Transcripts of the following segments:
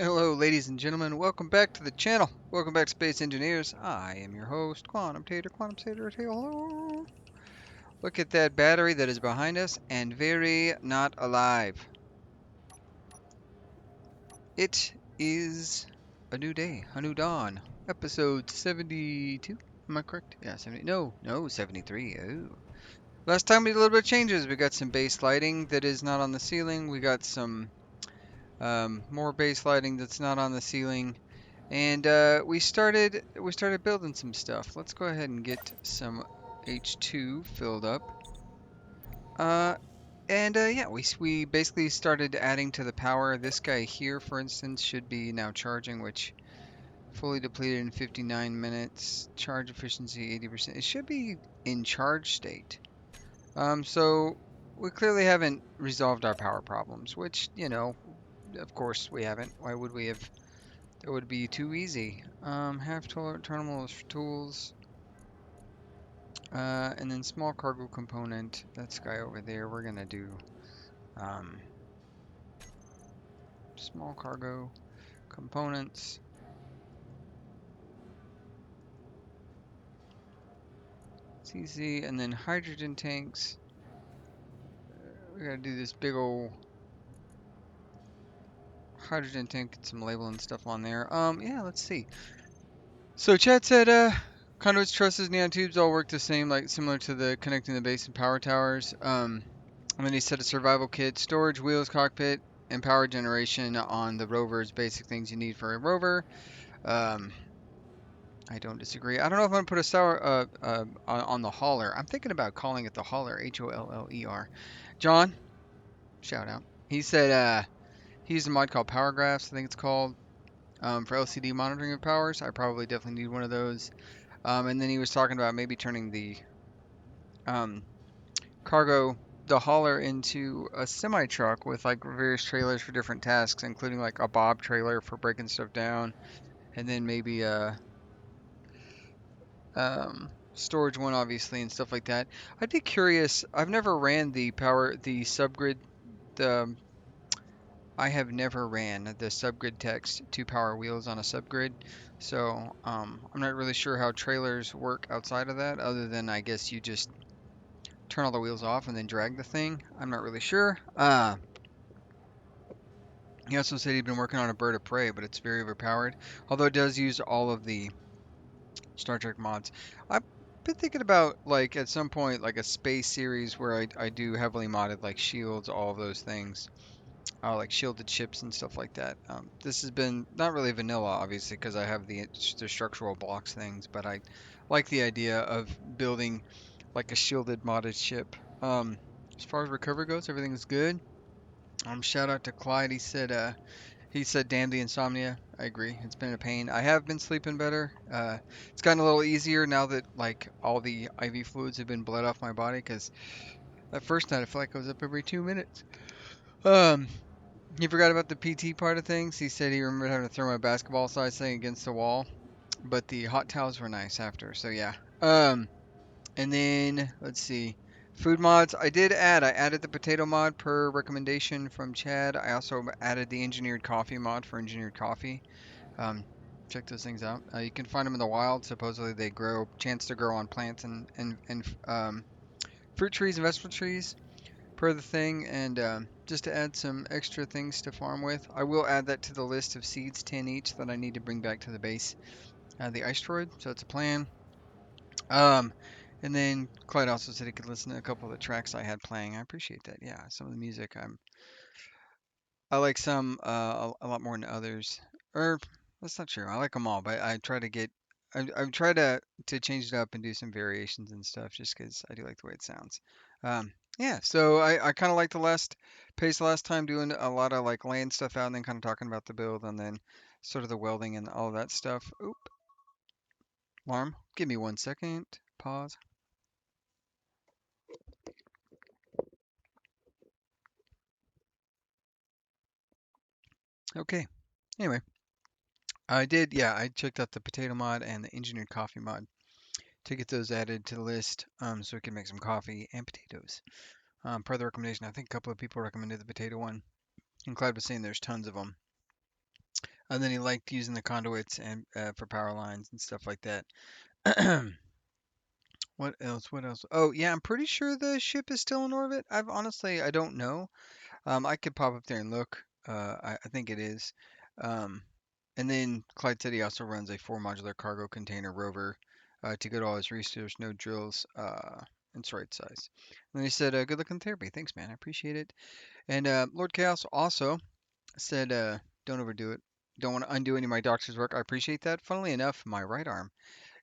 Hello, ladies and gentlemen. Welcome back to the channel. Welcome back, Space Engineers. I am your host, Quantum Tater. Hello. Look at that battery that is behind us and very not alive. It is a new day, a new dawn. Episode 72. Am I correct? Yeah, 70. No, 73. Oh. Last time we did a little bit of changes. We got some base lighting that is not on the ceiling. We got some more base lighting that's not on the ceiling. And we started building some stuff. Let's go ahead and get some H2 filled up. Uh, and yeah, we basically started adding to the power. This guy here, for instance, should be now charging, which fully depleted in 59 minutes. Charge efficiency 80%. It should be in charge state. So we clearly haven't resolved our power problems, which, of course we haven't. Why would we have? That would be too easy. Half terminals for tools, and then small cargo component. That guy over there. We're gonna do um, small cargo components. It's easy, and then hydrogen tanks. We gotta do this big old hydrogen tank and some labeling stuff on there. Yeah, let's see. So Chad said, conduits, trusses, neon tubes all work the same, like similar to the connecting the base and power towers. And then he said a survival kit, storage, wheels, cockpit, and power generation on the rover's basic things you need for a rover. Um, I don't disagree. I don't know if I'm gonna put a sour on the hauler. I'm thinking about calling it the hauler, Holler. John, shout out. He said he used a mod called Power Graphs, I think it's called, for LCD monitoring of powers. I probably definitely need one of those. And then he was talking about maybe turning the um, cargo, the hauler, into a semi truck with like various trailers for different tasks, including like a bob trailer for breaking stuff down, and then maybe a storage one, obviously, and stuff like that. I'd be curious. I've never ran the subgrid. The I have never ran the subgrid text to power wheels on a subgrid, so I'm not really sure how trailers work outside of that, other than I guess you just turn all the wheels off and then drag the thing. I'm not really sure. He also said he'd been working on a bird of prey, but it's very overpowered. Although it does use all of the Star Trek mods. I've been thinking about like at some point like a space series where I do heavily modded like shields, all of those things, like shielded ships and stuff like that. This has been not really vanilla, obviously, because I have the structural blocks things, but I like the idea of building like a shielded modded ship. As far as recovery goes, everything's good. Shout out to Clyde. He said, damn the insomnia. I agree. It's been a pain. I have been sleeping better. It's gotten a little easier now that like all the IV fluids have been bled off my body. Because that first night I felt like I was up every 2 minutes. Um, he forgot about the PT part of things. He said he remembered having to throw my basketball size thing against the wall, but the hot towels were nice after. So yeah. And then let's see. Food mods. I added the potato mod per recommendation from Chad. I also added the engineered coffee mod for engineered coffee. Um, check those things out. You can find them in the wild. Supposedly they grow, chance to grow on plants and fruit trees and vegetable trees per the thing. And just to add some extra things to farm with, I will add that to the list of seeds, 10 each, that I need to bring back to the base. The ice droid. So it's a plan. Um, and then Clyde also said he could listen to a couple of the tracks I had playing. I appreciate that. Yeah, some of the music I like some a lot more than others. Or that's not true. I like them all, but I try to change it up and do some variations and stuff just because I do like the way it sounds. Yeah, so I kind of like the last pace last time doing a lot of like laying stuff out and then kind of talking about the build and then sort of the welding and all of that stuff. Oop, alarm. Give me 1 second. Pause. Okay. Anyway, yeah, I checked out the potato mod and the engineered coffee mod to get those added to the list, so we can make some coffee and potatoes. Per the recommendation, I think a couple of people recommended the potato one, and Cloud was saying there's tons of them. And then he liked using the conduits and for power lines and stuff like that. What else? What else? Oh, yeah, I'm pretty sure the ship is still in orbit. I don't know. I could pop up there and look. I think it is. Um, and then Clyde said he also runs a 4 modular cargo container rover to get all his research, no drills, and it's right size. And then he said, "Good luck in therapy. Thanks, man. I appreciate it." And Lord Chaos also said, "Don't overdo it. Don't want to undo any of my doctor's work. I appreciate that. Funnily enough, my right arm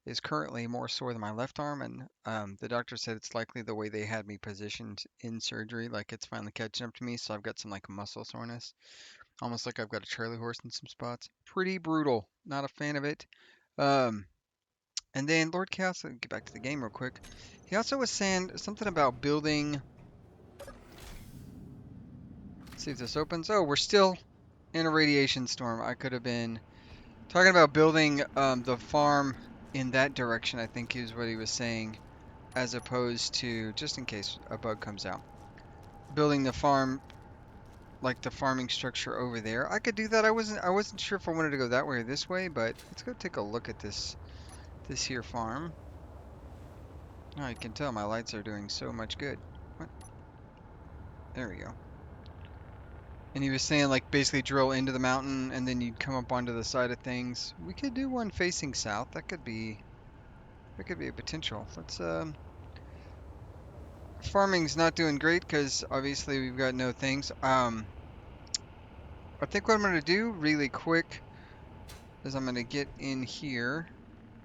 is currently more sore than my left arm, and the doctor said it's likely the way they had me positioned in surgery, like it's finally catching up to me. So I've got some like muscle soreness, almost like I've got a Charlie horse in some spots. Pretty brutal. Not a fan of it. Um, and then Lord Chaos, let me get back to the game real quick. He also was saying something about building. Let's see if this opens. Oh, we're still in a radiation storm. I could have been talking about building the farm in that direction, I think is what he was saying, as opposed to, just in case a bug comes out, building the farm, like the farming structure over there. I could do that. I wasn't sure if I wanted to go that way or this way, but let's go take a look at this here farm. Oh, you can tell my lights are doing so much good. What? There we go. And he was saying like basically drill into the mountain and then you'd come up onto the side of things. We could do one facing south. That could be a potential. Let's farming's not doing great because obviously we've got no things. I think what I'm gonna do really quick is I'm gonna get in here.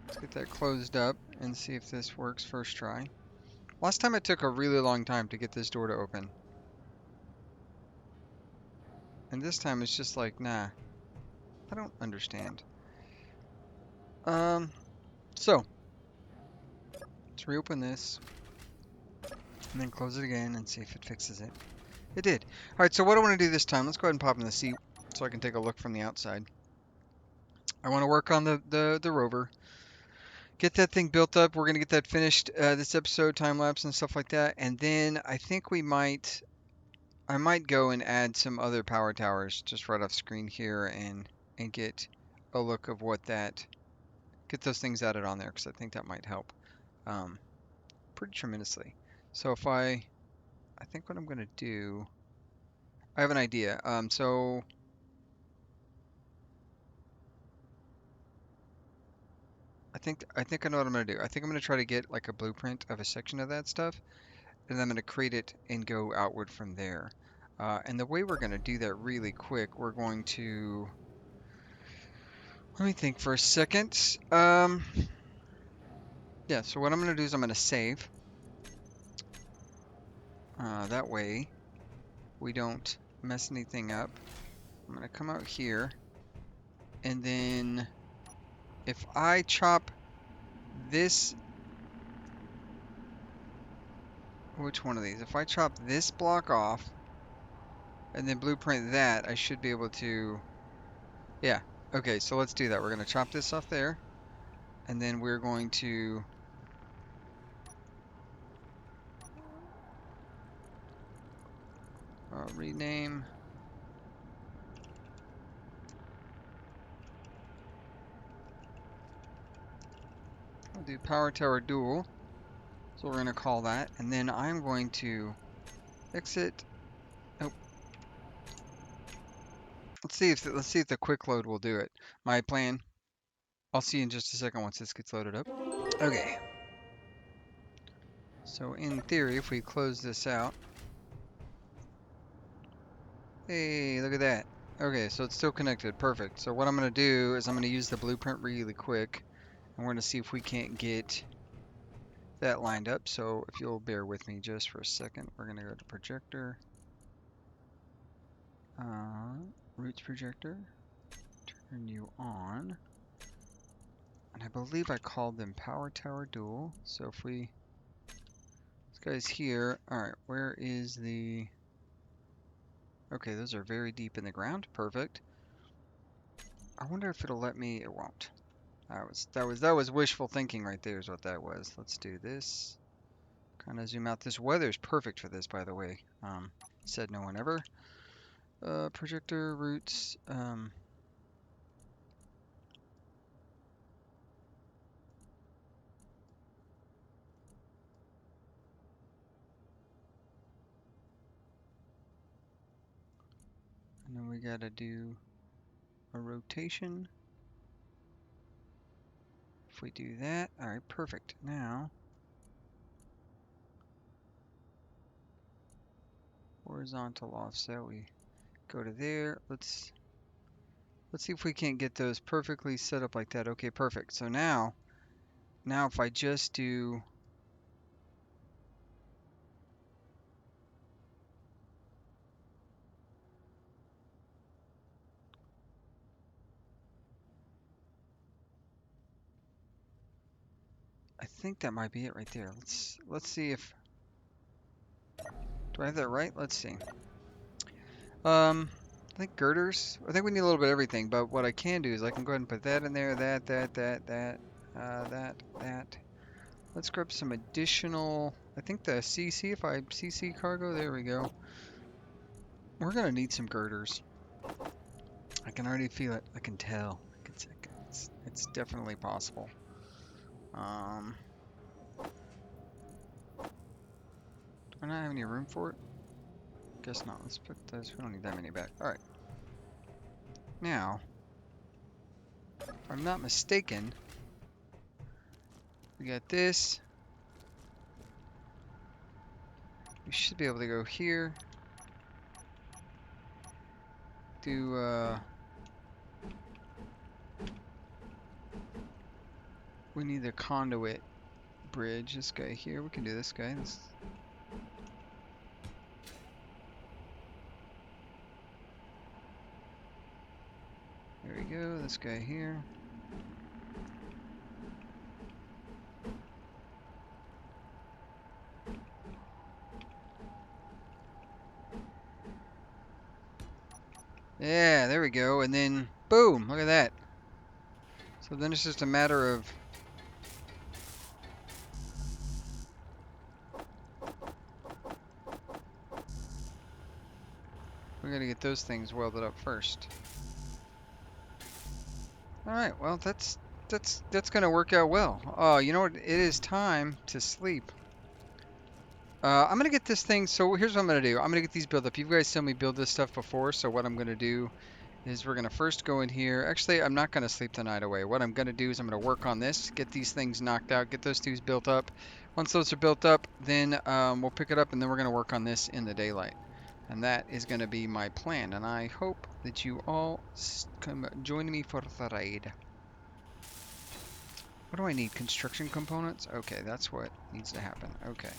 Let's get that closed up and see if this works first try. Last time it took a really long time to get this door to open. And this time it's just like, nah, I don't understand. Um, so let's reopen this and then close it again and see if it fixes it. It did. All right, so what I want to do this time, let's go ahead and pop in the seat so I can take a look from the outside. I want to work on the rover. Get that thing built up. We're gonna get that finished this episode, time lapse and stuff like that. And then I think I might go and add some other power towers just right off screen here and get a look of get those things added on there because I think that might help um, pretty tremendously. So I think what I'm gonna do, I have an idea. So I think I know what I'm gonna do. I think I'm gonna try to get like a blueprint of a section of that stuff and I'm going to create it and go outward from there. And the way we're going to do that really quick, we're going to, let me think for a second. Yeah, so what I'm going to do is I'm going to save. That way we don't mess anything up. I'm going to come out here. And then if I chop this, which one of these? If I chop this block off and then blueprint that, I should be able to, yeah. Okay, so let's do that. We're going to chop this off there. And then we're going to rename. I'll do Power Tower Dual. So we're going to call that. And then I'm going to exit. Oh, let's see if the quick load will do it. My plan. I'll see you in just a second once this gets loaded up. Okay. So in theory, if we close this out. Hey, look at that. Okay, so it's still connected. Perfect. So what I'm going to do is I'm going to use the blueprint really quick. And we're going to see if we can't get that lined up. So if you'll bear with me just for a second, we're going to go to projector. Roots projector. Turn you on. And I believe I called them Power Tower Dual. So if we, this guy's here. All right, where is the, okay, those are very deep in the ground. Perfect. I wonder if it'll let me, it won't. That was wishful thinking right there is what that was. Let's do this. Kind of zoom out. This weather's perfect for this, by the way. Said no one ever. Projector roots. And then we gotta do a rotation. If we do that, all right, perfect. Now, horizontal offset, we go to there. Let's see if we can't get those perfectly set up like that. Okay, perfect. So now if I just do, I think that might be it right there. Let's see if, do I have that right? Let's see. I think girders. I think we need a little bit of everything, but what I can do is I can go ahead and put that in there, that. Let's grab some additional, I think the CC cargo, there we go. We're gonna need some girders. I can already feel it. I can tell. It's definitely possible. Do I not have any room for it? Guess not. Let's put those. We don't need that many back. All right. Now, if I'm not mistaken, we got this. We should be able to go here. Do we need the conduit bridge? This guy here. We can do this guy. There we go. This guy here. Yeah, there we go. And then, boom, look at that. So then it's just a matter of we gotta get those things welded up first. All right, well that's gonna work out well. Oh, you know what? It is time to sleep. I'm gonna get this thing. So here's what I'm gonna do. I'm gonna get these built up. You guys saw me build this stuff before. So what I'm gonna do is we're gonna first go in here. Actually, I'm not gonna sleep the night away. What I'm gonna do is I'm gonna work on this, get these things knocked out, get those two built up. Once those are built up, then we'll pick it up, and then we're gonna work on this in the daylight. And that is gonna be my plan. And I hope that you all come join me for the ride. What do I need? Construction components? Okay, that's what needs to happen. Okay.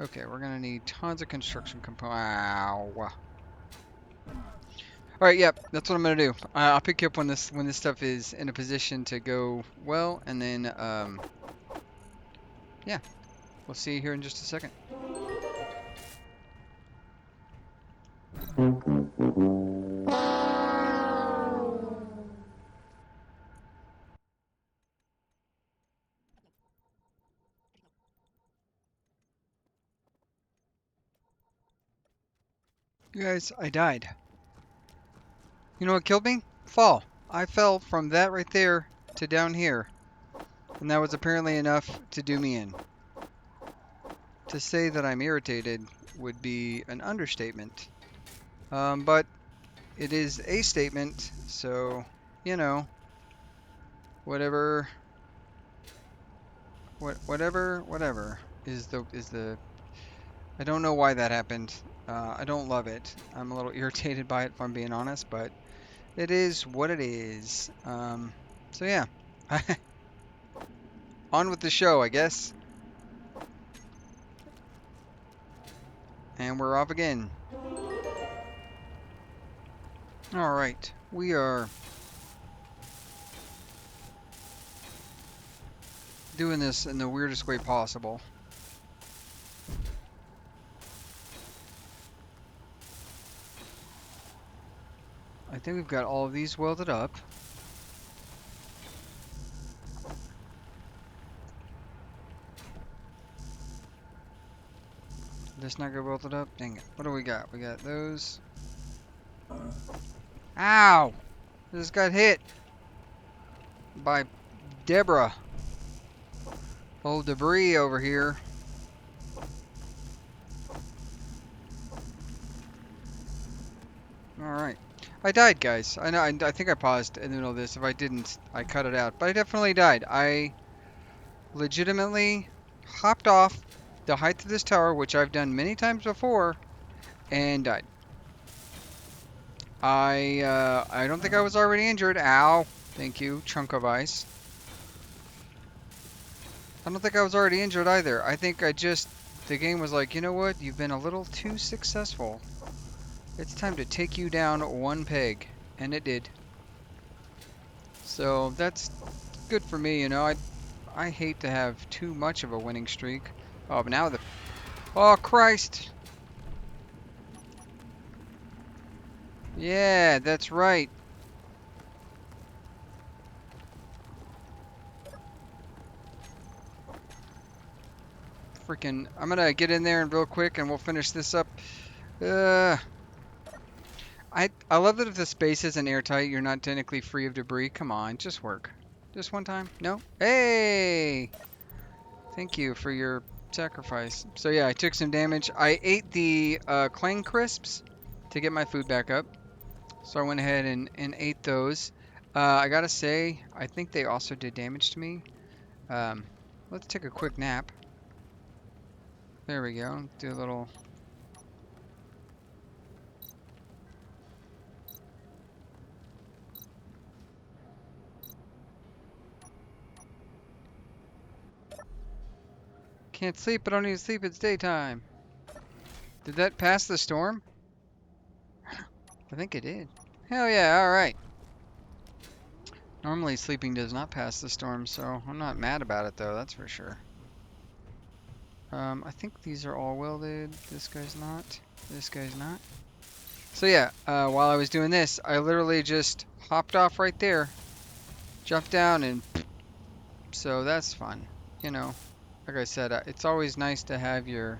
Okay, we're gonna need tons of construction components. Wow. All right, yep, that's what I'm gonna do. I'll pick you up when this stuff is in a position to go well, and then yeah, we'll see you here in just a second. You guys, I died. You know what killed me? Fall. I fell from that right there to down here, and that was apparently enough to do me in. To say that I'm irritated would be an understatement, but it is a statement, so you know, whatever is the. I don't know why that happened. I don't love it. I'm a little irritated by it, if I'm being honest, but it is what it is. So yeah, on with the show, I guess. And we're off again. All right, we are doing this in the weirdest way possible. I think we've got all of these welded up. This not get welded up? Dang it. What do we got? We got those. Ow! Just got hit by Deborah. Old debris over here. Alright. I died, guys. I know. I think I paused in the middle of this. If I didn't, I cut it out. But I definitely died. I legitimately hopped off the height of this tower, which I've done many times before, and died. I don't think I was already injured. Ow. Thank you, chunk of ice. I don't think I was already injured either. I think the game was like, you know what? You've been a little too successful. It's time to take you down one peg. And it did. So that's good for me, you know. I hate to have too much of a winning streak. Oh, but now oh, Christ! Yeah, that's right. Freaking, I'm gonna get in there and real quick and we'll finish this up. Uh, I love that if the space isn't airtight, you're not technically free of debris. Come on, just work. Just one time? No? Hey! Thank you for your sacrifice. So yeah, I took some damage. I ate the clang crisps to get my food back up. So I went ahead and ate those. I gotta say, I think they also did damage to me. Um, let's take a quick nap. There we go. Do a little... Can't sleep, I don't need to sleep, it's daytime. Did that pass the storm? I think it did. Hell yeah, alright. Normally sleeping does not pass the storm, so I'm not mad about it though, that's for sure. I think these are all welded. This guy's not. This guy's not. So yeah, while I was doing this, I literally just hopped off right there, jumped down, and so that's fun. You know, like I said, it's always nice to have your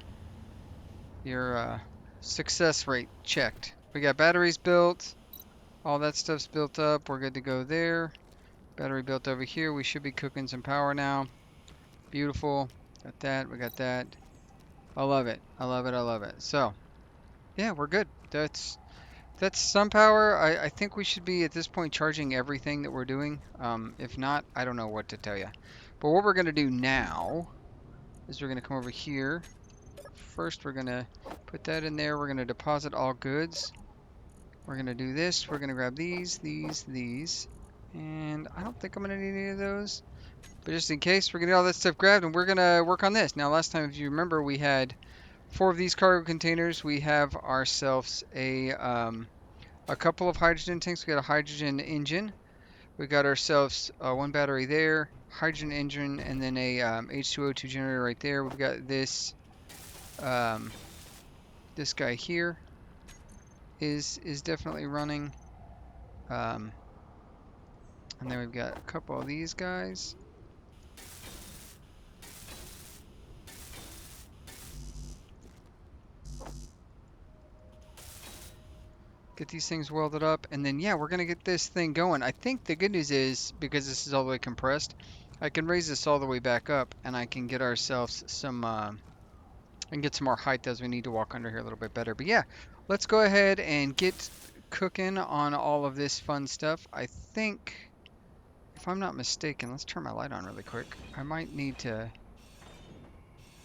success rate checked. We got batteries built. All that stuff's built up. We're good to go there. Battery built over here. We should be cooking some power now. Beautiful. Got that. We got that. I love it. I love it. I love it. So, yeah, we're good. That's some power. I think we should be at this point charging everything that we're doing. If not, I don't know what to tell you. But what we're going to do now is we're going to come over here. First, we're going to put that in there. We're going to deposit all goods. We're going to do this. We're going to grab these. And I don't think I'm going to need any of those. But just in case, we're going to get all that stuff grabbed, and we're going to work on this. Now, last time, if you remember, we had 4 of these cargo containers. We have ourselves a couple of hydrogen tanks. We got a hydrogen engine. We got ourselves 1 battery there, hydrogen engine, and then a H2O2 generator right there. We've got this this guy here is definitely running. And then we've got a couple of these guys. Get these things welded up, and then yeah, we're gonna get this thing going. I think the good news is, because this is all the way compressed, I can raise this all the way back up, and I can get ourselves some and get some more height as we need to walk under here a little bit better. But yeah, let's go ahead and get cooking on all of this fun stuff. I think, if I'm not mistaken, let's turn my light on really quick. I might need to...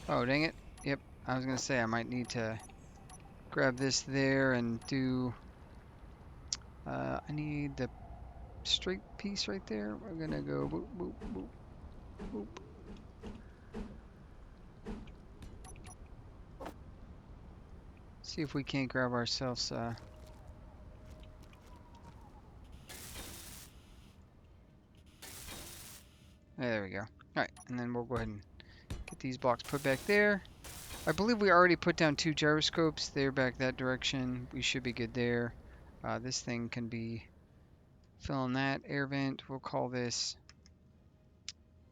Oh, dang it. Yep, I was gonna say I might need to grab this there and do... I need the straight piece right there. We're gonna go boop, boop, boop, boop. See if we can't grab ourselves there we go. Alright, and then we'll go ahead and get these blocks put back there. I believe we already put down 2 gyroscopes. They're back that direction. We should be good there. This thing can be filling that air vent. We'll call this,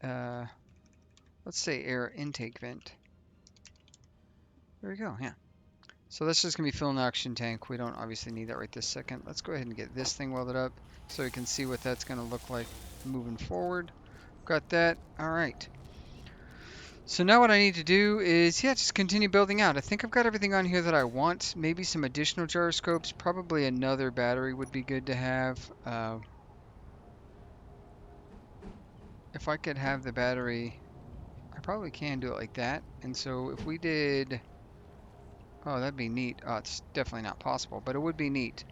let's say air intake vent. There we go, yeah. So that's just going to be filling the oxygen tank. We don't obviously need that right this second. Let's go ahead and get this thing welded up so we can see what that's going to look like moving forward. Got that. All right. So now what I need to do is, yeah, just continue building out. I think I've got everything on here that I want. Maybe some additional gyroscopes. Probably another battery would be good to have. If I could have the battery, I probably can do it like that. And so if we did, oh, that'd be neat. Oh, it's definitely not possible, but it would be neat.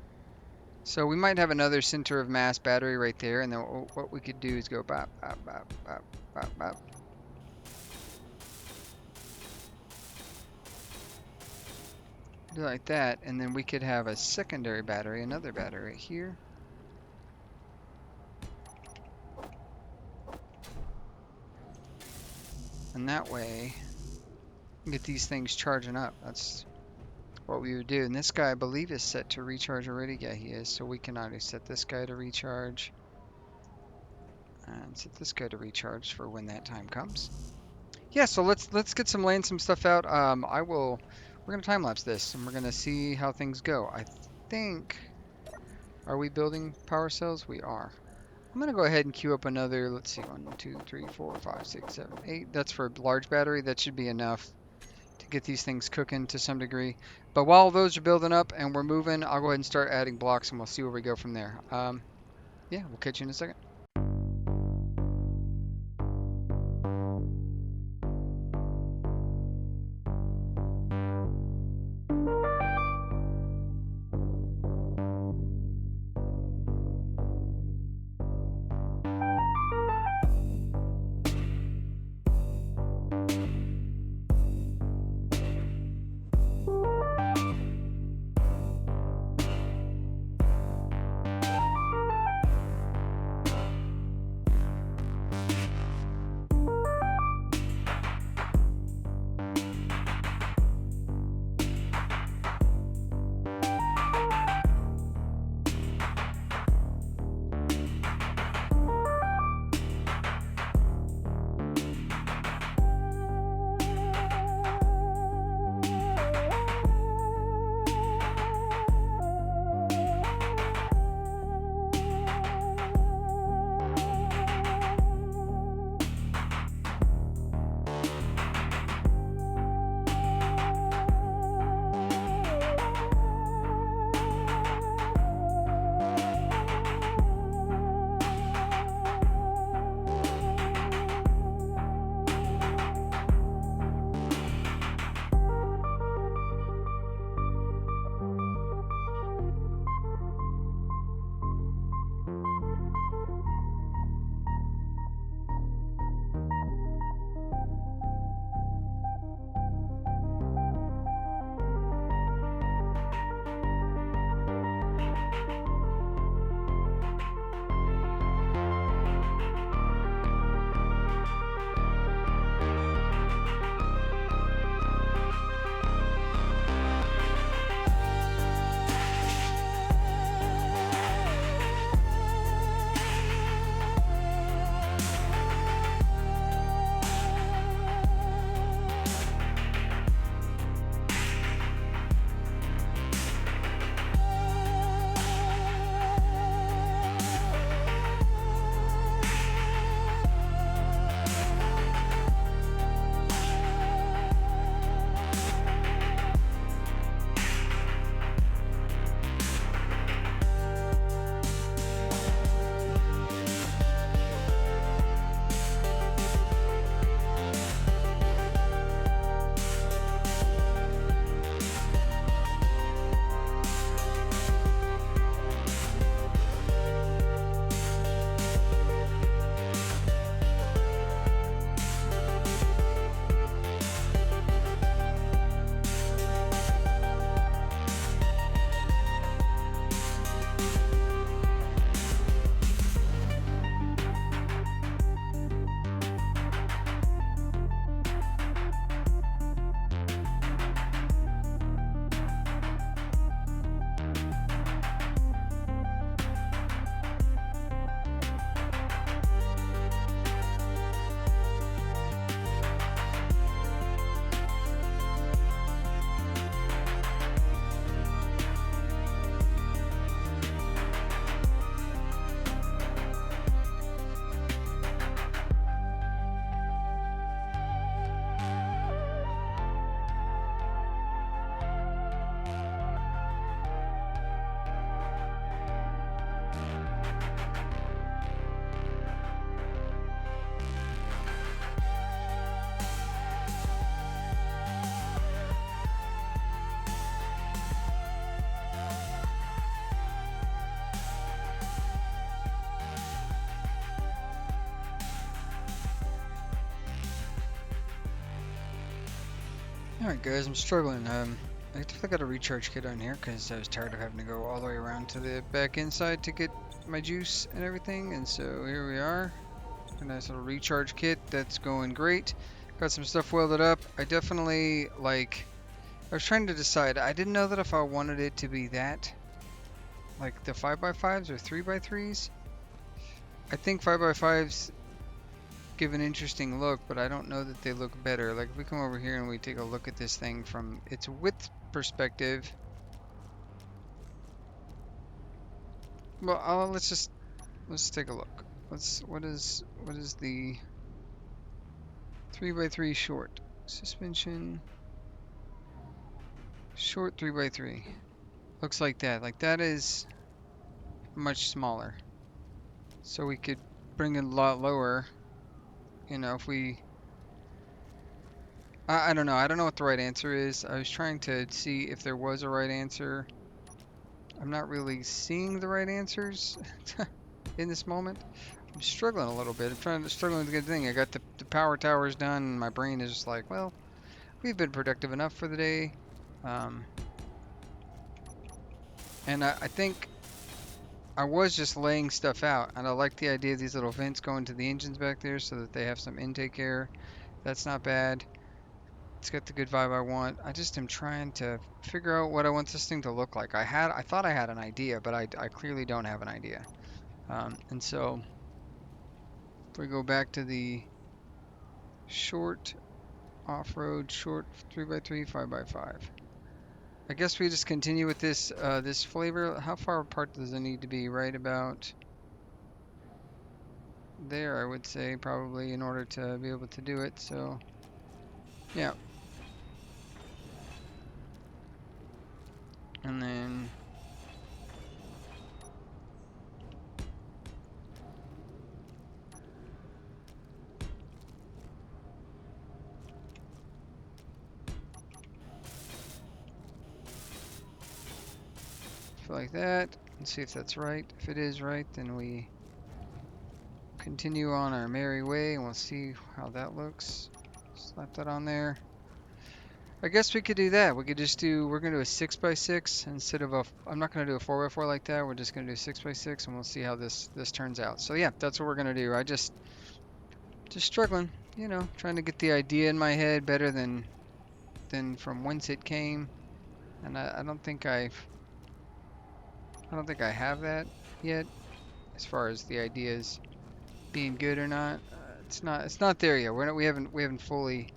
So we might have another center of mass battery right there, and then what we could do is go bop, bop, bop, bop, bop, bop. Do like that, and then we could have a secondary battery, another battery right here. And that way, get these things charging up. That's what we would do. And this guy, I believe, is set to recharge already. Yeah, he is. So we can either set this guy to recharge and set this guy to recharge for when that time comes. Yeah, so let's get some laying some stuff out. We're gonna time lapse this and we're gonna see how things go. I think, are we building power cells? We are. I'm gonna go ahead and queue up another, let's see, 1, 2, 3, 4, 5, 6, 7, 8. That's for a large battery. That should be enough to get these things cooking to some degree. But while those are building up and we're moving, I'll go ahead and start adding blocks and we'll see where we go from there. Yeah, we'll catch you in a second. Alright guys, I'm struggling. I definitely got a recharge kit on here because I was tired of having to go all the way around to the back inside to get my juice and everything, and so here we are. A nice little recharge kit that's going great. Got some stuff welded up. I definitely, like, I was trying to decide. I didn't know that if I wanted it to be that, like the 5x5s or 3x3s. I think 5x5s give an interesting look, but I don't know that they look better. Like if we come over here and we take a look at this thing from its width perspective, well, let's take a look. What is the 3x3 short suspension? Short 3x3 looks like that. Like that is much smaller, so we could bring it a lot lower. You know, if we I don't know. I don't know what the right answer is. I was trying to see if there was a right answer. I'm not really seeing the right answers in this moment. I'm struggling a little bit. Struggling with a good thing. I got the power towers done, and my brain is just like, well, we've been productive enough for the day. Um, and I think I was just laying stuff out, and I like the idea of these little vents going to the engines back there so that they have some intake air. That's not bad. It's got the good vibe I want. I just am trying to figure out what I want this thing to look like. I thought I had an idea, but I clearly don't have an idea. And so if we go back to the short off-road, short 3x3, 5x5. I guess we just continue with this this flavor. How far apart does it need to be? Right about there, I would say, probably, in order to be able to do it. So, yeah. And then like that. Let's see if that's right. If it is right, then we continue on our merry way, and we'll see how that looks. Slap that on there. I guess we could do that. We could just do, we're going to do a 6x6 instead of a, I'm not going to do a 4x4 like that. We're just going to do 6x6, and we'll see how this turns out. So yeah, that's what we're going to do. I just struggling, you know, trying to get the idea in my head better than from whence it came. And I don't think I have that yet, as far as the ideas being good or not. It's not there yet. We haven't fully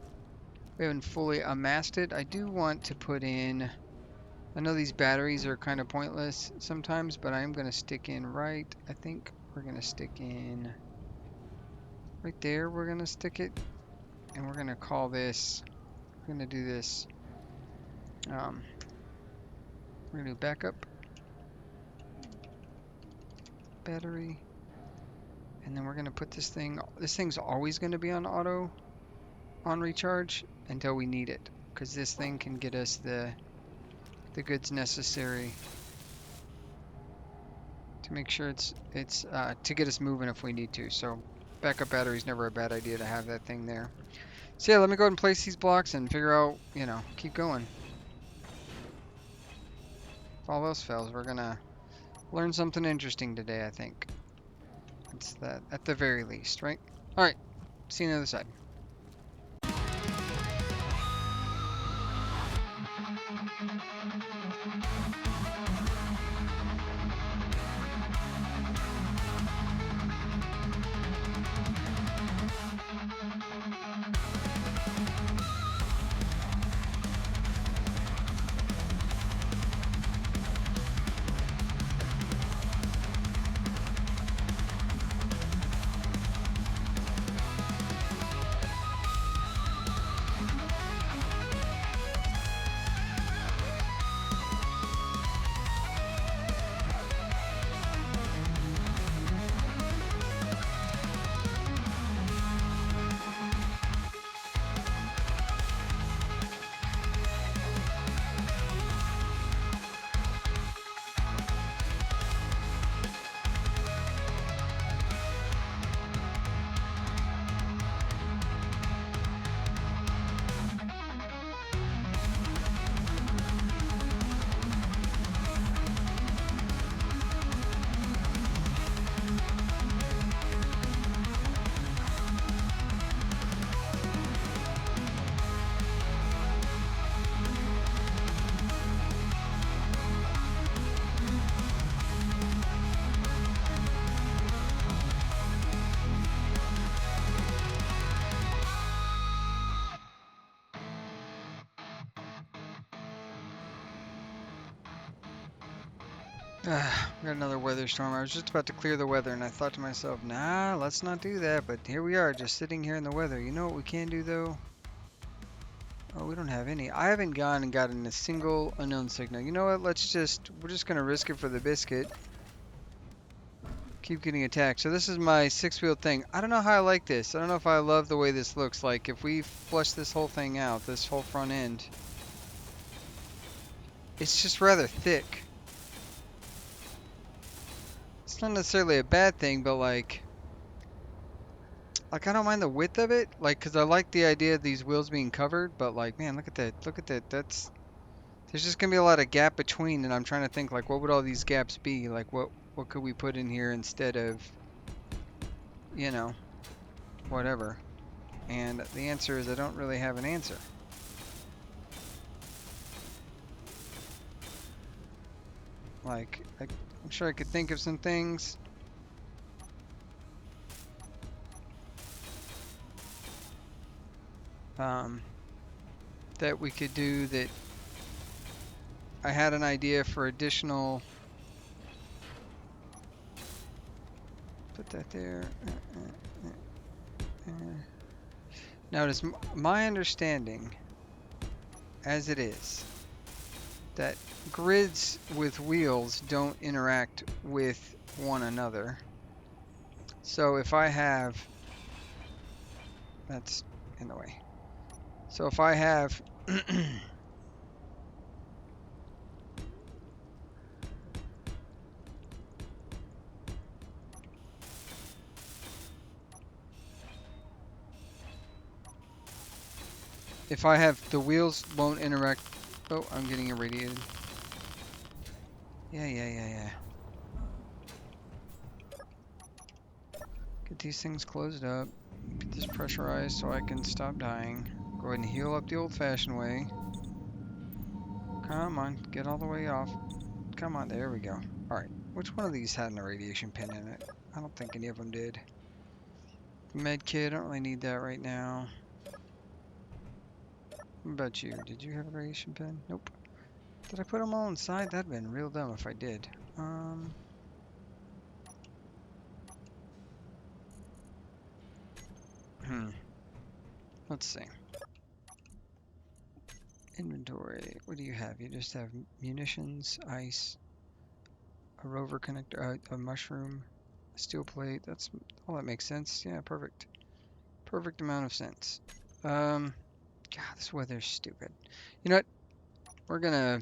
amassed it. I do want to put in, I know these batteries are kind of pointless sometimes, but I am going to stick in right. I think we're going to stick in right there. We're going to stick it, and we're going to call this, we're going to do this, we're going to do backup battery, and then we're going to put this thing's always going to be on auto on recharge until we need it, because this thing can get us the goods necessary to make sure it's to get us moving if we need to. So backup battery is never a bad idea to have that thing there. So yeah, let me go ahead and place these blocks and figure out, you know, keep going. If all else fails, we're gonna learn something interesting today, I think. It's that at the very least, right? All right, see you on the other side. We got another weather storm. I was just about to clear the weather, and I thought to myself, nah, let's not do that. But here we are, just sitting here in the weather. You know what we can do, though? Oh, we don't have any. I haven't gone and gotten a single unknown signal. You know what? We're just going to risk it for the biscuit. Keep getting attacked. So this is my six-wheeled thing. I don't know how I like this. I don't know if I love the way this looks. Like, if we flush this whole thing out, this whole front end, it's just rather thick. It's not necessarily a bad thing, but like I don't mind the width of it, like, cause I like the idea of these wheels being covered, but like, man, look at that, there's just gonna be a lot of gap between, and I'm trying to think, like, what would all these gaps be? Like, what could we put in here instead of, you know, whatever? And the answer is I don't really have an answer. Like, I'm sure I could think of some things. That we could do that I had an idea for additional. Put that there. Now, it is my understanding, as it is, that grids with wheels don't interact with one another. So if I have, that's in the way. So if I have if I have the wheels won't interact. Oh, I'm getting irradiated. Yeah. Get these things closed up. Get this pressurized so I can stop dying. Go ahead and heal up the old-fashioned way. Come on, get all the way off. Come on, there we go. Alright, which one of these had an irradiation pin in it? I don't think any of them did. Med kit, I don't really need that right now. What about you? Did you have a radiation pin? Nope. Did I put them all inside? That'd been real dumb if I did. Let's see. Inventory. What do you have? You just have munitions, ice, a rover connector, a mushroom, a steel plate. That's all that makes sense. Yeah, perfect. Perfect amount of sense. God, this weather's stupid. You know what? We're gonna.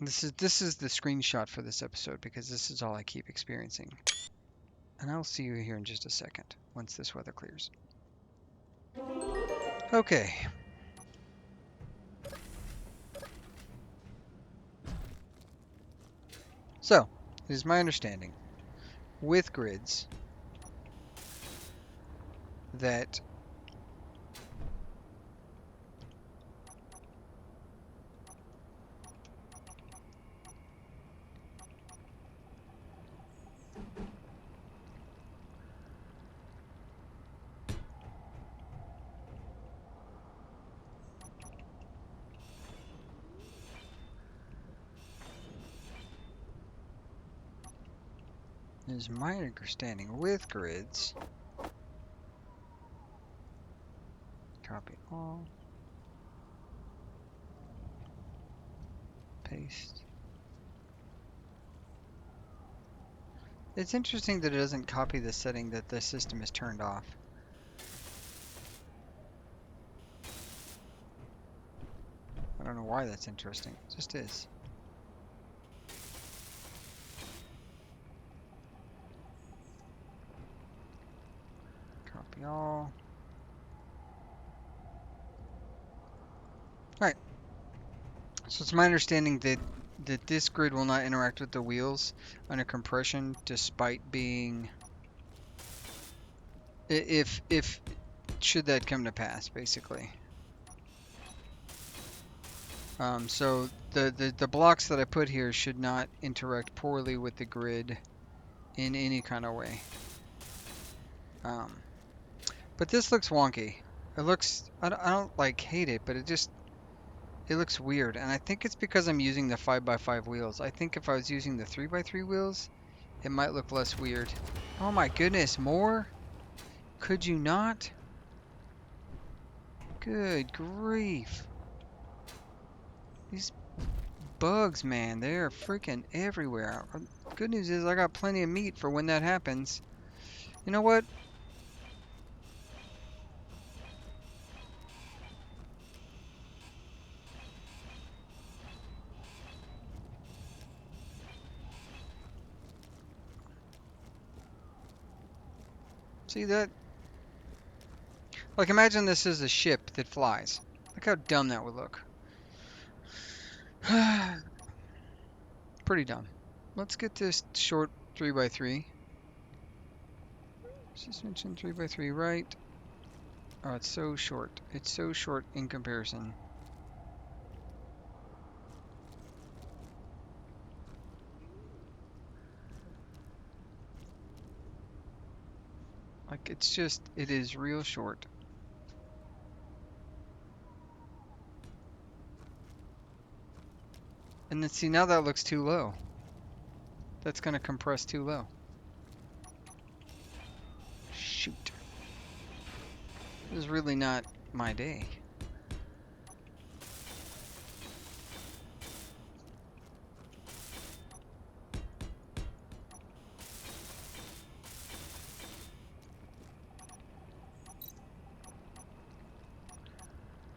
This is the screenshot for this episode because this is all I keep experiencing. And I'll see you here in just a second once this weather clears. Okay. So, it is my understanding with grids that copy all, paste. It's interesting that it doesn't copy the setting that the system is turned off. I don't know why that's interesting. It just is. Copy all. Alright. So it's my understanding that this grid will not interact with the wheels under compression despite being if should that come to pass, basically. So the blocks that I put here should not interact poorly with the grid in any kind of way. But this looks wonky. It looks, I don't like hate it, but it just, It looks weird, and I think it's because I'm using the 5x5 wheels. I think if I was using the 3x3 wheels, it might look less weird. Oh my goodness, more? Could you not? Good grief. These bugs, man, they're freaking everywhere. Good news is I got plenty of meat for when that happens. You know what? See that? Like, imagine this is a ship that flies. Look how dumb that would look. Pretty dumb. Let's get this short 3x3. Suspension 3x3, right? Oh, it's so short. It's so short in comparison. Like, it's just, it is real short. And then see, now that looks too low. That's going to compress too low. Shoot. This is really not my day.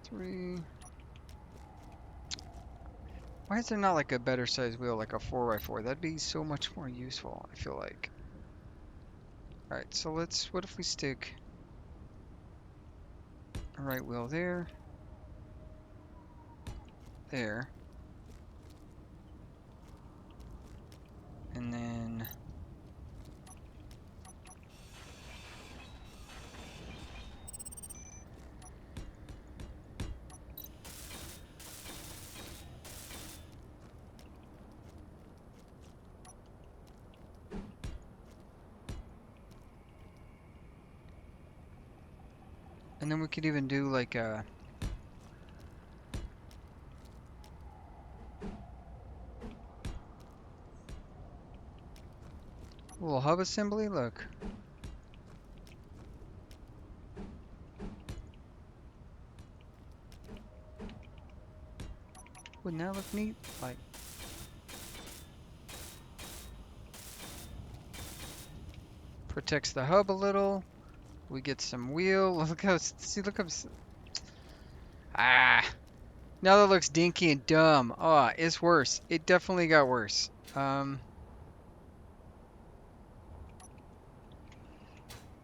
Three. Why is there not like a better size wheel, like a 4x4? That'd be so much more useful, I feel like. Alright, so let's, what if we stick a right wheel there, there, and then we could even do like a little hub assembly, look. Wouldn't that look neat? Like, protects the hub a little. We get some wheel. Look how, see, look how, ah. Now that looks dinky and dumb. Oh, it's worse. It definitely got worse.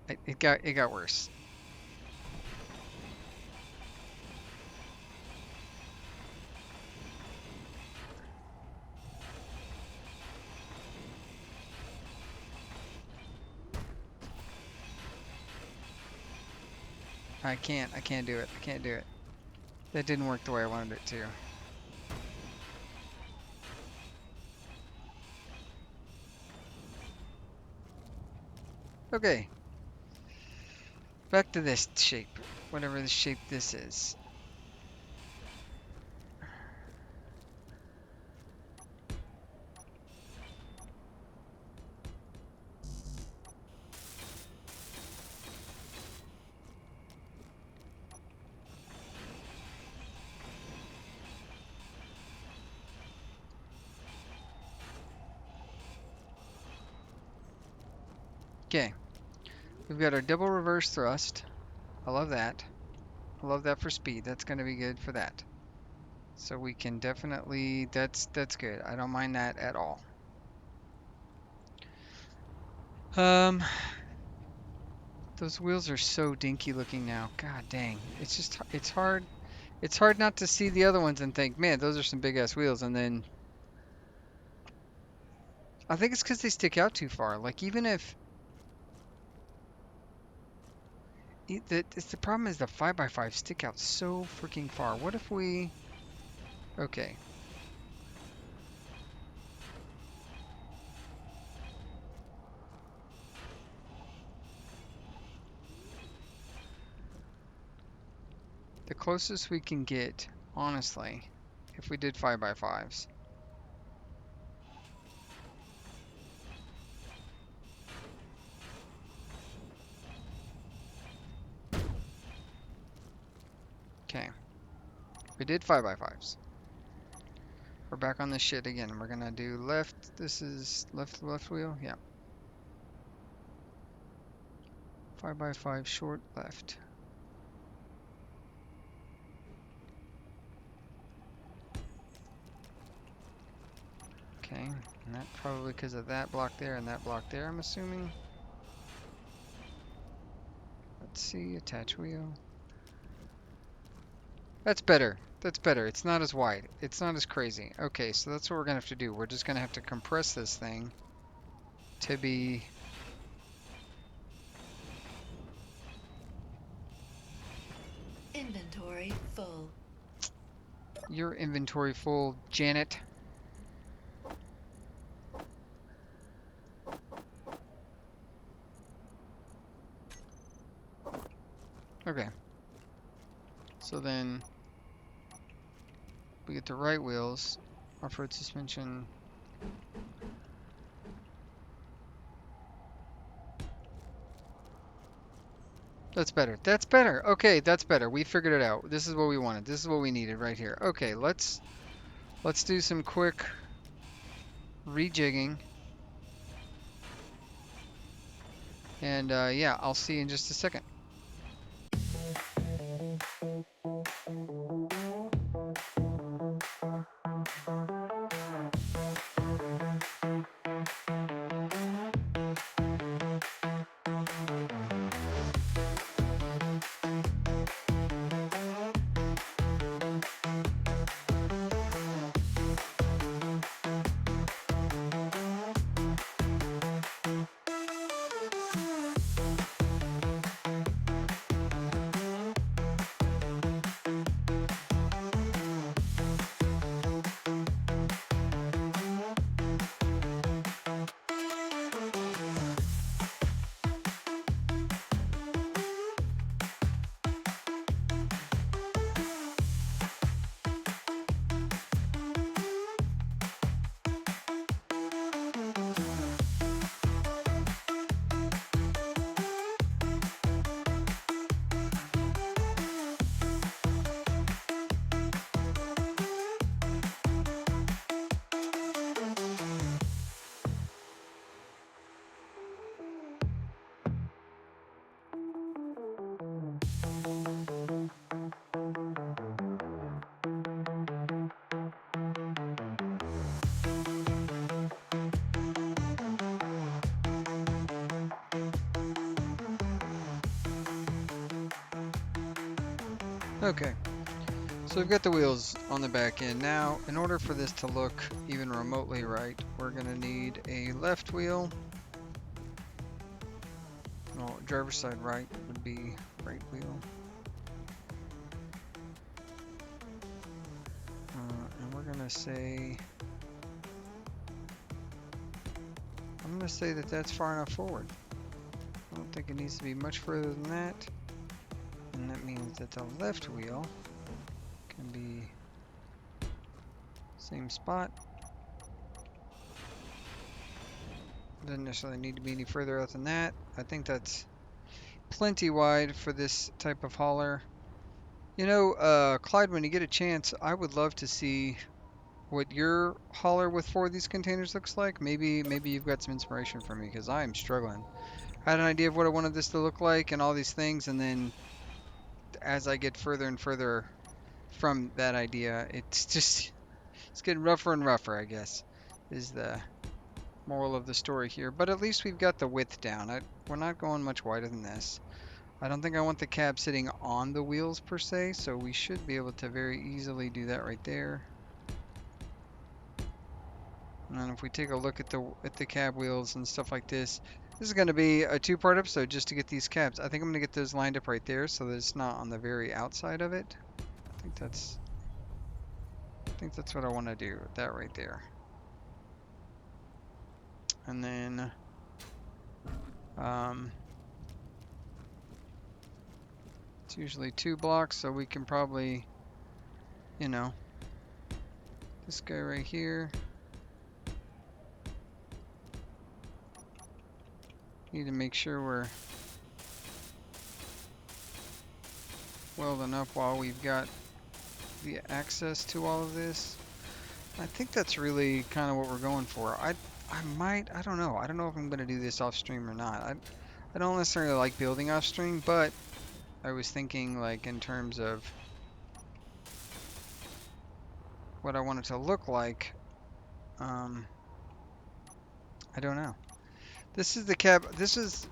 It got worse. I can't do it. I can't do it. That didn't work the way I wanted it to. Okay. Back to this shape. Whatever the shape this is. Okay. We've got our double reverse thrust. I love that. I love that for speed. That's going to be good for that. So we can definitely, that's good. I don't mind that at all. Um, those wheels are so dinky looking now. God dang. It's just, it's hard. It's hard not to see the other ones and think, man, those are some big ass wheels. And then I think it's because they stick out too far. Like even if the problem is the 5x5 stick out so freaking far. What if we, okay. The closest we can get, honestly, if we did 5x5s. Okay. We did 5x5s. We're back on this shit again. We're gonna do left. This is left wheel. Yeah. 5x5 short left. Okay, and that probably because of that block there and that block there, I'm assuming. Let's see, attach wheel. That's better. That's better. It's not as wide. It's not as crazy. Okay, so that's what we're gonna have to do. We're just gonna have to compress this thing to be Inventory full. your inventory full, Janet. Okay. So then we get the right wheels, off-road suspension. That's better. That's better. Okay, that's better. We figured it out. This is what we wanted. This is what we needed right here. Okay, let's do some quick rejigging. And yeah, I'll see you in just a second. Okay, so we've got the wheels on the back end. Now, in order for this to look even remotely right, we're going to need a left wheel. Well, driver's side right would be right wheel. And we're going to say, I'm going to say that that's far enough forward. I don't think it needs to be much further than that. And that means that the left wheel can be same spot. Doesn't necessarily need to be any further out than that. I think that's plenty wide for this type of hauler. You know, Clyde, when you get a chance, I would love to see what your hauler with 4 of these containers looks like. Maybe you've got some inspiration for me because I am struggling. I had an idea of what I wanted this to look like and all these things, and then as I get further and further from that idea, it's getting rougher and rougher, I guess, is the moral of the story here. But at least we've got the width down. We're not going much wider than this. I don't think I want the cab sitting on the wheels per se, so we should be able to very easily do that right there. And then if we take a look at the cab wheels and stuff like this is going to be a 2-part episode just to get these cabs. I think I'm going to get those lined up right there so that it's not on the very outside of it. I think that's what I want to do, that right there. And then it's usually 2 blocks, so we can probably, you know, This guy right here. Need to make sure we're welding up while we've got the access to all of this. I think that's really kind of what we're going for. I don't know. I don't know if I'm going to do this off stream or not. I don't necessarily like building off stream, but I was thinking like in terms of what I want it to look like. I don't know. This is the cab. This is.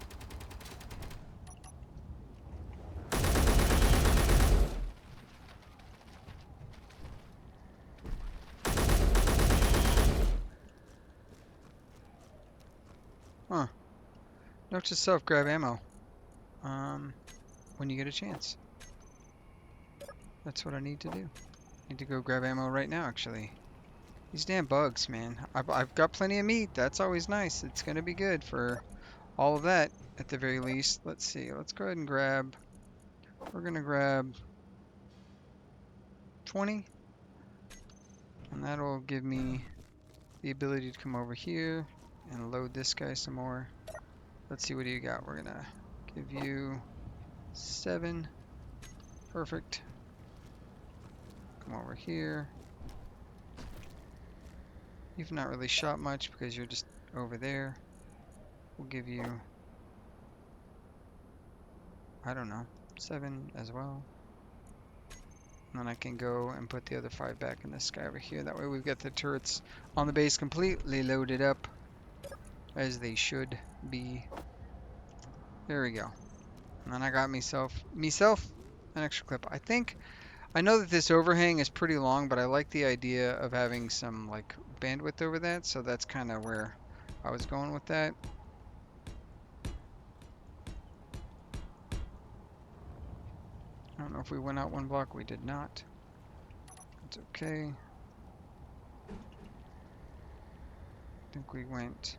Huh. Note to self, grab ammo. When you get a chance. That's what I need to do. Need to go grab ammo right now, actually. These damn bugs, man. I've got plenty of meat. That's always nice. It's gonna be good for all of that, at the very least. Let's see. Let's go ahead and grab. We're gonna grab 20, and that'll give me the ability to come over here and load this guy some more. Let's see, what do you got? We're gonna give you 7. Perfect. Come over here. You've not really shot much because you're just over there. We'll give you, I don't know, 7 as well. And then I can go and put the other 5 back in this guy over here. That way we've got the turrets on the base completely loaded up, as they should be. There we go. And then I got myself an extra clip. I know that this overhang is pretty long, but I like the idea of having some like bandwidth over that, so that's kind of where I was going with that. I don't know if we went out 1 block. We did not. It's okay. I think we went.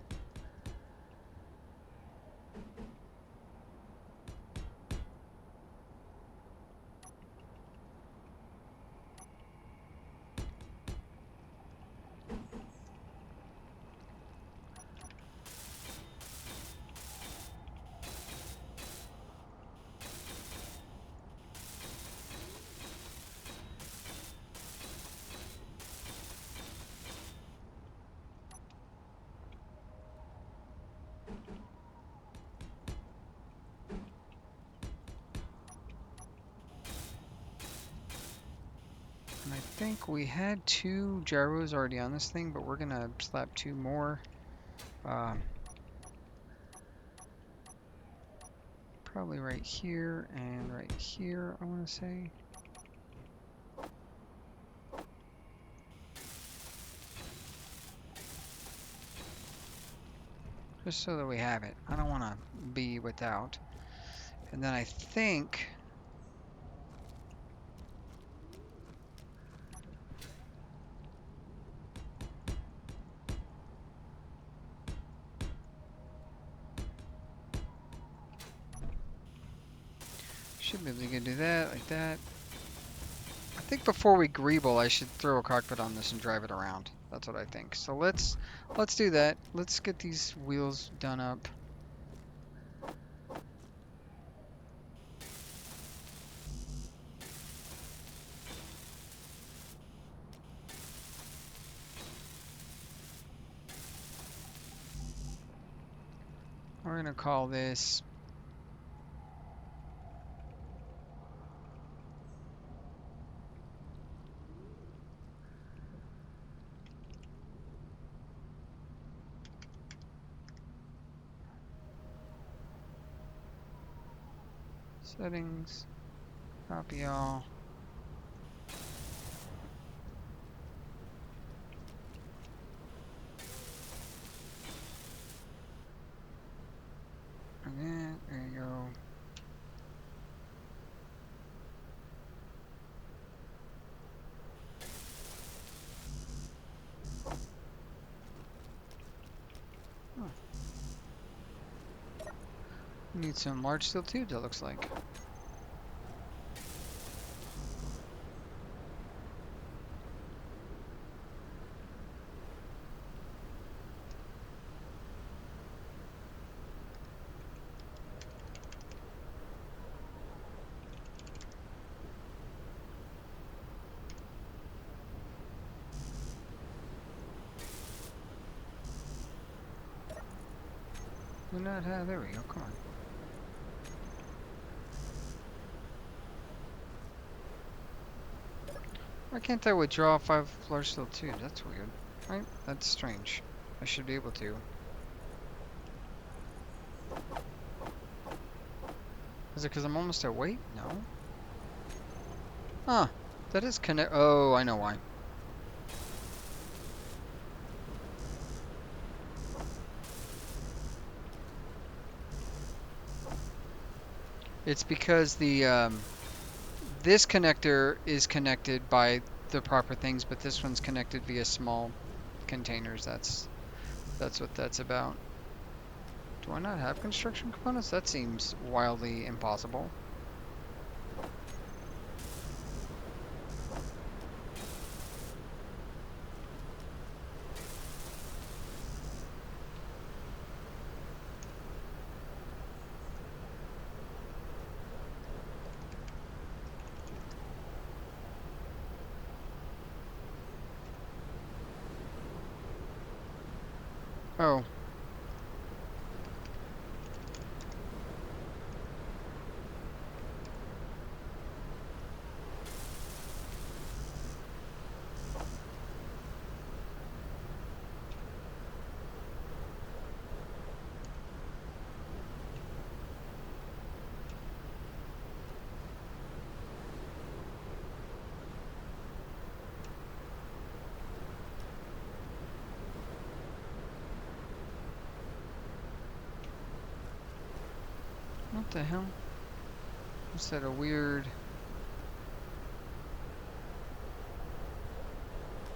And I think we had 2 gyros already on this thing, but we're gonna slap 2 more. Probably right here and right here, I want to say. Just so that we have it. I don't want to be without. And then I think should be able to do that like that. I think before we greeble, I should throw a cockpit on this and drive it around. That's what I think. So let's do that. Let's get these wheels done up. We're gonna call this settings, copy all. And then, there you go. Need some large steel tubes, it looks like. Do not have. There we go. Come on. Why can't I withdraw 5 large steel tubes? That's weird. Right? That's strange. I should be able to. Is it because I'm almost at weight? No. Huh. That is connect. Oh, I know why. It's because the this connector is connected by the proper things, but this one's connected via small containers. That's what that's about. Do I not have construction components? That seems wildly impossible. Oh. What the hell? Is that a weird...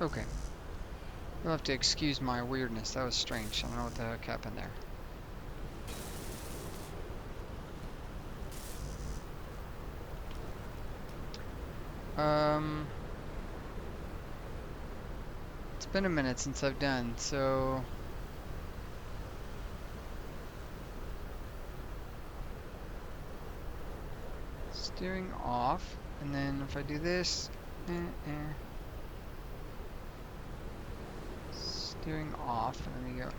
Okay. You'll have to excuse my weirdness. That was strange. I don't know what the heck happened there. It's been a minute since I've done, so... Steering off, and then if I do this... Steering off, and then we go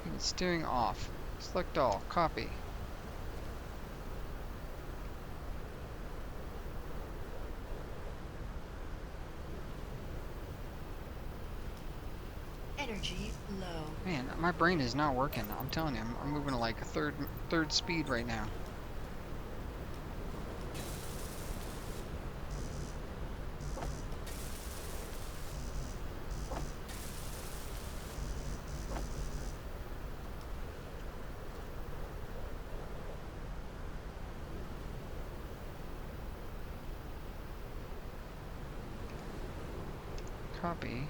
And steering off. Select all. Copy. Energy low. Man, my brain is not working. I'm telling you, I'm moving at like a third speed right now. Copy.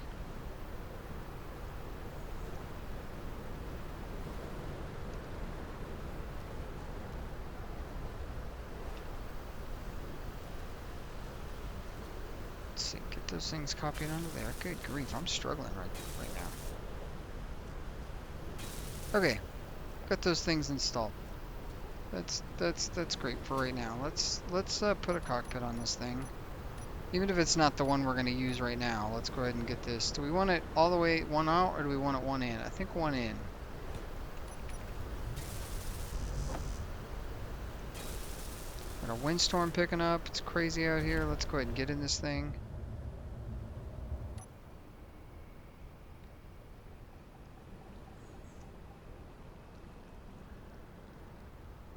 Let's see, get those things copied onto there. Good grief, I'm struggling right now. Okay, got those things installed. That's great for right now. Let's put a cockpit on this thing. Even if it's not the one we're going to use right now, let's go ahead and get this. Do we want it all the way one out, or do we want it one in? I think one in. Got a windstorm picking up. It's crazy out here. Let's go ahead and get in this thing.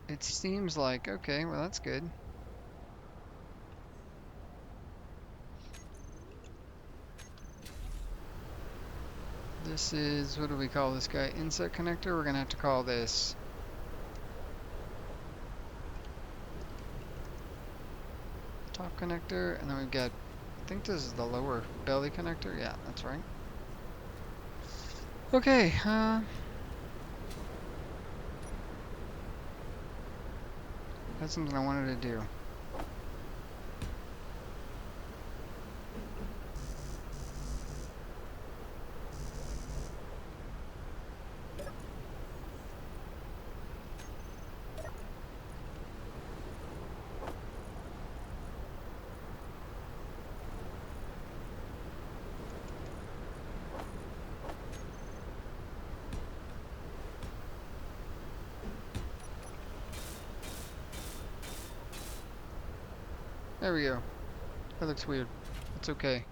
It seems like, okay, well that's good. This is, what do we call this guy? Inset connector? We're gonna have to call this top connector, and then we've got, I think this is the lower belly connector. Yeah, that's right. Okay, that's something I wanted to do. There we go. That looks weird. It's okay.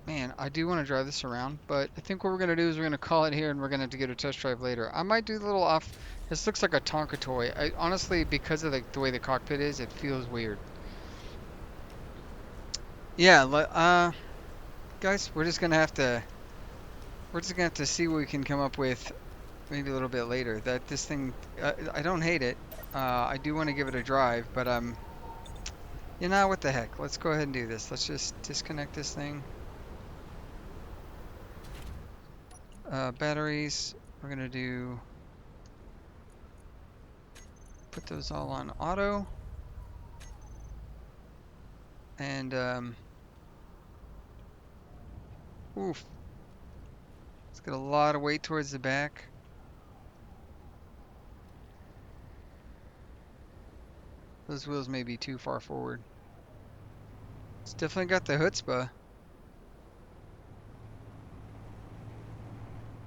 Man, I do want to drive this around, but I think what we're going to do is we're going to call it here and we're going to have to get a test drive later. I might do the little off. This looks like a Tonka toy. Honestly, because of the way the cockpit is, it feels weird. Yeah, guys, we're just gonna have to see what we can come up with maybe a little bit later. That this thing, I don't hate it. I do want to give it a drive, but you know what the heck? Let's go ahead and do this. Let's just disconnect this thing. Batteries. We're gonna put those all on auto, and oof, let's get a lot of weight towards the back. Those wheels may be too far forward. It's definitely got the chutzpah.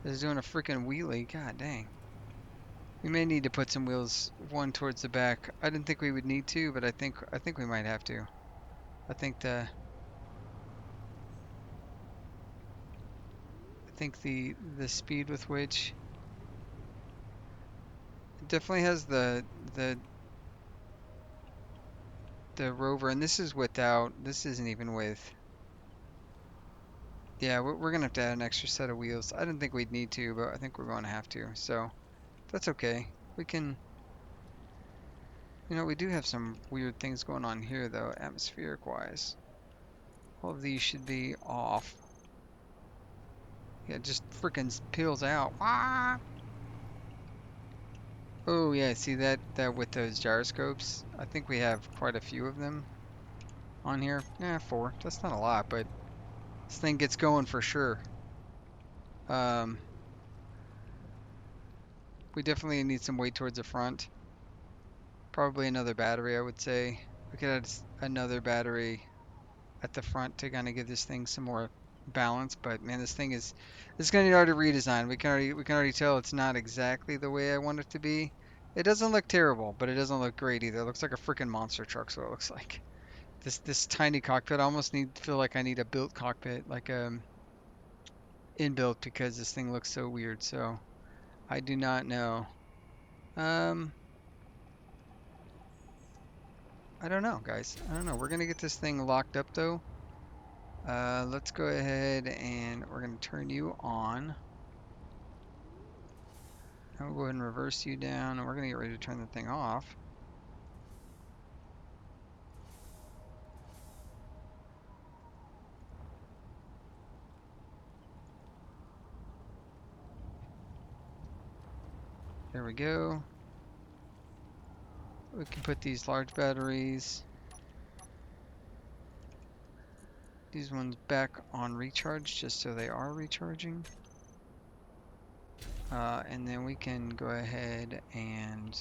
It's doing a freaking wheelie. God dang. We may need to put some wheels one towards the back. I didn't think we would need to, but I think we might have to. I think the speed with which it definitely has the rover, and this is without. This isn't even with. Yeah, we're gonna have to add an extra set of wheels. I didn't think we'd need to, but I think we're going to have to. So that's okay. We can. You know, we do have some weird things going on here, though, atmospheric wise. All of these should be off. Yeah, it just freaking peels out. Ah! Oh yeah, see that with those gyroscopes? I think we have quite a few of them on here. Yeah, 4. That's not a lot, but this thing gets going for sure. We definitely need some weight towards the front. Probably another battery, I would say. We could add another battery at the front to kind of give this thing some more balance. But man, this is going to need already redesign. We can already tell it's not exactly the way I want it to be. It doesn't look terrible, but it doesn't look great either. It looks like a freaking monster truck, so it looks like. This tiny cockpit. I almost feel like I need a built cockpit, like inbuilt, because this thing looks so weird. So I do not know. Um, I don't know, guys. I don't know. We're gonna get this thing locked up though. Let's go ahead and we're gonna turn you on. And we'll go ahead and reverse you down, and we're gonna get ready to turn the thing off. There we go. We can put these large batteries, these ones back on recharge just so they are recharging. And then we can go ahead and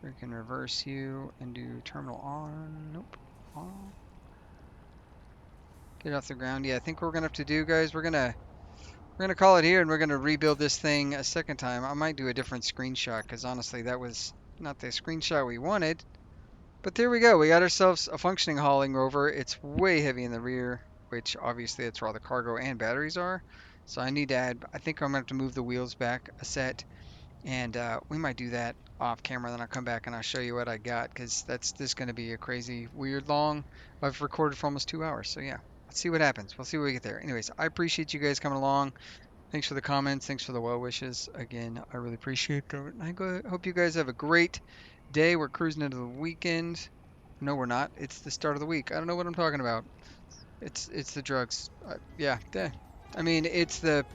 we can reverse you and do terminal on. Nope. On. Get off the ground. Yeah, I think what we're gonna have to do, guys, we're gonna call it here, and we're gonna rebuild this thing a second time. I might do a different screenshot because honestly, that was not the screenshot we wanted. But there we go. We got ourselves a functioning hauling rover. It's way heavy in the rear, which obviously that's where all the cargo and batteries are. So I need to add. I think I'm gonna have to move the wheels back a set, and we might do that off camera. Then I'll come back and I'll show you what I got, because this is gonna be a crazy, weird long. I've recorded for almost 2 hours, so yeah. Let's see what happens. We'll see what we get there. Anyways, I appreciate you guys coming along. Thanks for the comments. Thanks for the well wishes. Again, I really appreciate them. I hope you guys have a great day. We're cruising into the weekend. No, we're not. It's the start of the week. I don't know what I'm talking about. It's the drugs. Yeah. I mean, it's the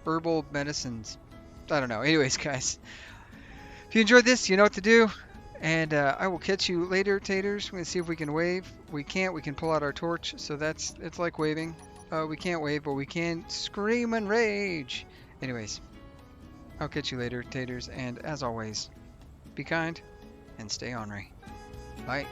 herbal medicines. I don't know. Anyways, guys, if you enjoyed this, you know what to do. And I will catch you later, taters. We're going to see if we can wave. We can't. We can pull out our torch. So it's like waving. We can't wave, but we can scream and rage. Anyways, I'll catch you later, taters. And as always, be kind and stay ornery. Bye.